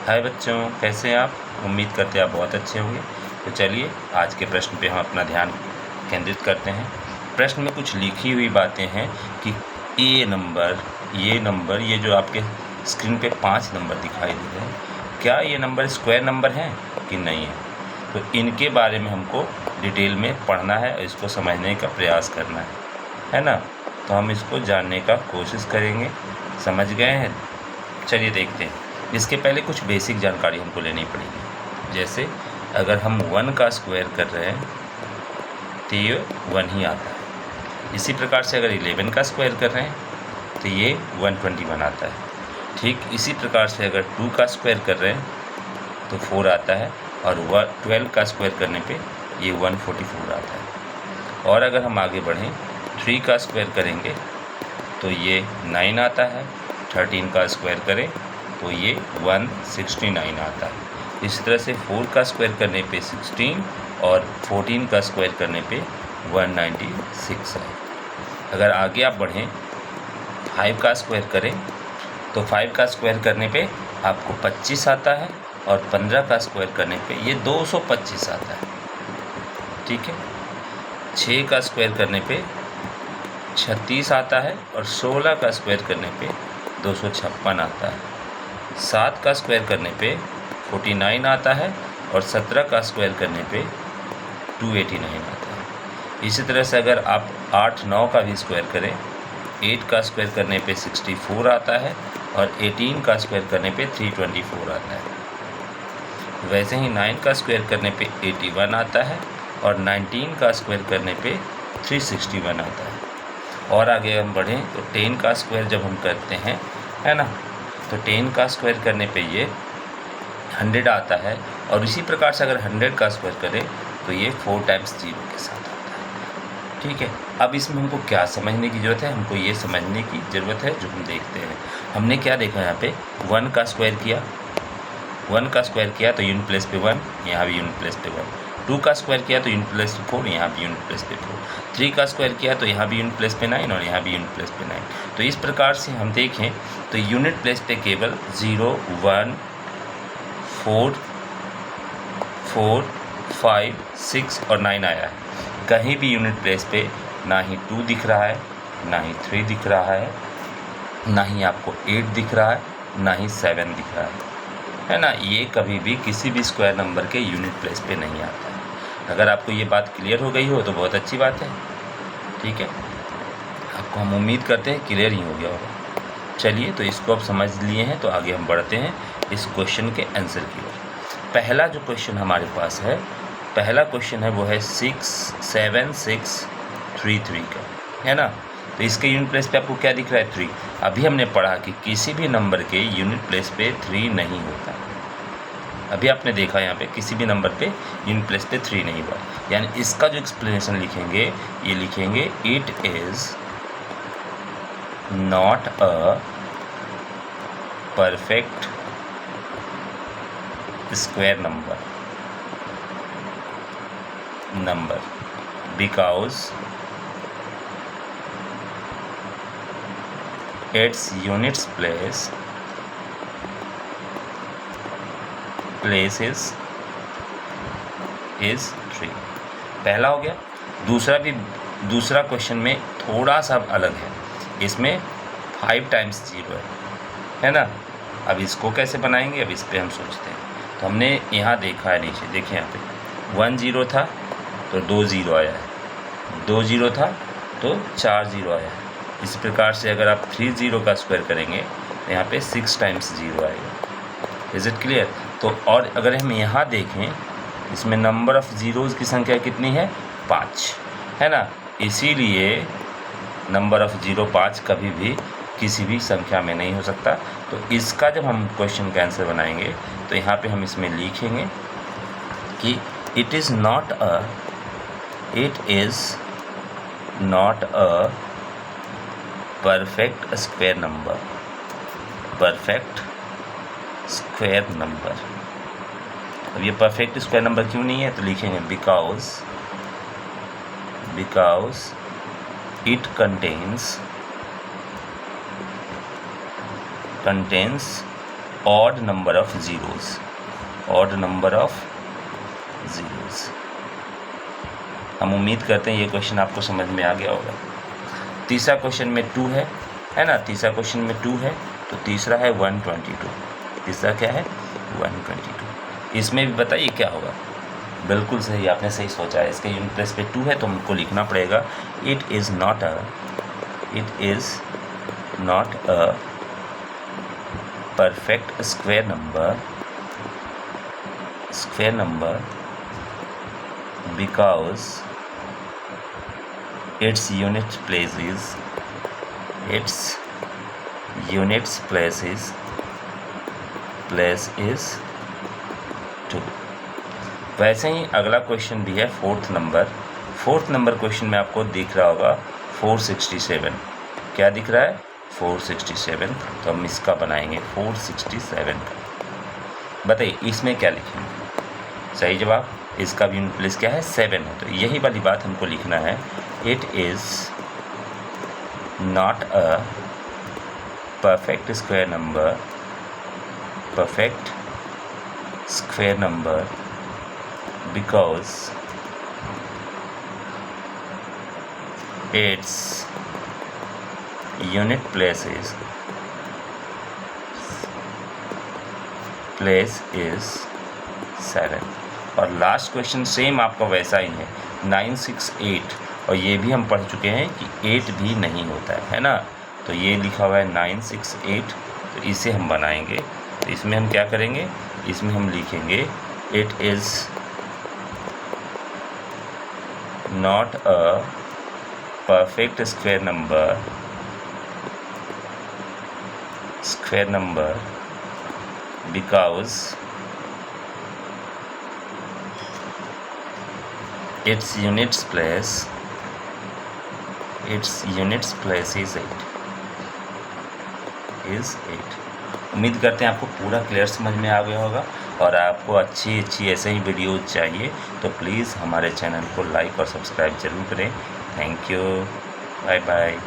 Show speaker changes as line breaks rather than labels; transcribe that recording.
हाय बच्चों, कैसे हैं आप? उम्मीद करते हैं आप बहुत अच्छे होंगे। तो चलिए आज के प्रश्न पे हम अपना ध्यान केंद्रित करते हैं। प्रश्न में कुछ लिखी हुई बातें हैं कि ये नंबर ये जो आपके स्क्रीन पे 5 नंबर दिखाई दे रहे हैं, क्या ये नंबर स्क्वायर नंबर हैं कि नहीं है? तो इनके बारे में हमको डिटेल में पढ़ना है और इसको समझने का प्रयास करना है ना? तो हम इसको जानने का कोशिश करेंगे। समझ गए हैं? चलिए देखते हैं। इसके पहले कुछ बेसिक जानकारी हमको लेनी पड़ेगी। जैसे अगर हम 1 का स्क्वायर कर रहे हैं तो ये 1 ही आता है। इसी प्रकार से अगर 11 का स्क्वायर कर रहे हैं तो ये 121 आता है। ठीक इसी प्रकार से अगर 2 का स्क्वायर कर रहे हैं तो 4 आता है और 12 का स्क्वायर करने पे ये 144 आता है। और अगर हम आगे बढ़ें 3 का स्क्वायर करेंगे तो ये 9 आता है। 13 का स्क्वायर करें तो ये 169 आता है। इसी तरह से 4 का स्क्वायर करने पे 16 और 14 का स्क्वायर करने पे 196 है। अगर आगे आप बढ़ें 5 का स्क्वायर करें तो 5 का स्क्वायर करने पे आपको 25 आता है और 15 का स्क्वायर करने पे ये 225 आता है। ठीक है। 6 का स्क्वायर करने पे 36 आता है और 16 का स्क्वायर करने पे 256 आता है। 7 का स्क्वायर करने पे 49 आता है और 17 का स्क्वायर करने पे 289 आता है। इसी तरह से अगर आप 8, 9 का भी स्क्वायर करें 8 का स्क्वायर करने पे 64 आता है और 18 का स्क्वायर करने पे 324 आता है। वैसे ही 9 का स्क्वायर करने पे 81 आता है और 19 का स्क्वायर करने पे 361 आता है। और आगे हम बढ़ें तो 10 का स्क्वायर जब हम करते हैं, है ना, तो 10 का स्क्वायर करने पे ये 100 आता है और इसी प्रकार से अगर 100 का स्क्वायर करें तो ये 4 टाइम्स 0 के साथ आता है। ठीक है। अब इसमें हमको क्या समझने की ज़रूरत है? हमको ये समझने की ज़रूरत है जो हम देखते हैं। हमने क्या देखा यहाँ पे 1 का स्क्वायर किया, 1 का स्क्वायर किया तो यूनिट प्लेस पे 1, यहाँ भी यूनिट प्लेस पे 1। 2 का स्क्वायर किया तो यूनिट प्लेस पे 4, यहाँ भी यूनिट प्लेस पे 4। 3 का स्क्वायर किया तो यहाँ भी यूनिट प्लेस पे 9 और यहाँ भी यूनिट प्लेस पे 9। तो इस प्रकार से हम देखें तो यूनिट प्लेस पे केवल 0, 1, 4, 4, 5, 6 और 9 आया है। कहीं भी यूनिट प्लेस पे ना ही 2 दिख रहा है, ना ही 3 दिख रहा है, ना ही आपको 8 दिख रहा है, ना ही 7 दिख रहा है ना? ये कभी भी किसी भी स्क्वायर नंबर के यूनिट प्लेस पे नहीं आता है। अगर आपको ये बात क्लियर हो गई हो तो बहुत अच्छी बात है। ठीक है, आपको हम उम्मीद करते हैं क्लियर ही हो गया होगा। चलिए, तो इसको आप समझ लिए हैं तो आगे हम बढ़ते हैं इस क्वेश्चन के आंसर की ओर। पहला जो क्वेश्चन हमारे पास है, पहला क्वेश्चन है वो है 67633 का, है ना? तो इसके यूनिट प्लेस पे आपको क्या दिख रहा है? 3। अभी हमने पढ़ा कि किसी भी नंबर के यूनिट प्लेस पे 3 नहीं होता। अभी आपने देखा यहाँ पे किसी भी नंबर पे यूनिट प्लेस पे 3 नहीं हुआ। यानी इसका जो एक्सप्लेनेशन लिखेंगे, ये लिखेंगे it is not a perfect square number because its units place is 3। पहला हो गया। दूसरा क्वेश्चन में थोड़ा सा अलग है। इसमें 5 टाइम्स 0 है ना? अब इसको कैसे बनाएंगे, अब इस पर हम सोचते हैं। तो हमने यहाँ देखा है, नीचे देखिए, यहाँ पे 1 0 था तो 2 0 आया है, 2 0 था तो 4 0 आया है। इस प्रकार से अगर आप 3 0 का स्क्वायर करेंगे तो यहाँ पे 6 टाइम्स 0 आएगा। Is it clear? तो और अगर हम यहाँ देखें, इसमें नंबर ऑफ़ ज़ीरोज़ की संख्या कितनी है? 5, है ना? इसीलिए नंबर ऑफ़ 0 5 कभी भी किसी भी संख्या में नहीं हो सकता। तो इसका जब हम क्वेश्चन का आंसर बनाएंगे तो यहाँ पे हम इसमें लिखेंगे कि it is not a perfect square number. अब ये परफेक्ट स्क्वायर नंबर क्यों नहीं है? तो लिखेंगे because it contains odd number of zeros, odd number of zeros. हम उम्मीद करते हैं ये क्वेश्चन आपको समझ में आ गया होगा। तीसरा क्वेश्चन में 2 है ना, तीसरा क्वेश्चन में 2 है, तो तीसरा है 122। तीसरा क्या है? 122। इसमें भी बताइए क्या होगा। बिल्कुल सही, आपने सही सोचा है। इसके यूनिट प्लेस पे 2 है तो हमको लिखना पड़ेगा it is not a perfect square number because its unit place is 2। वैसे ही अगला क्वेश्चन भी है फोर्थ नंबर क्वेश्चन में आपको दिख रहा होगा 467। क्या दिख रहा है? 467। तो हम इसका बनाएंगे 467। बताइए इसमें क्या लिखेंगे? सही जवाब, इसका भी यूनिट प्लेस क्या है? 7 है। तो यही वाली बात हमको लिखना है, it is not a perfect square number because its unit place is 7। और लास्ट क्वेश्चन सेम आपका वैसा ही है 968, और ये भी हम पढ़ चुके हैं कि 8 भी नहीं होता है ना। तो ये लिखा हुआ है 968, तो इसे हम बनाएंगे। तो इसमें हम क्या करेंगे? इसमें हम लिखेंगे it is not a perfect square number because its units place is 8। उम्मीद करते हैं आपको पूरा क्लियर समझ में आ गया होगा। और आपको अच्छी ऐसे ही वीडियो चाहिए तो प्लीज़ हमारे चैनल को लाइक और सब्सक्राइब ज़रूर करें। Thank you, bye bye.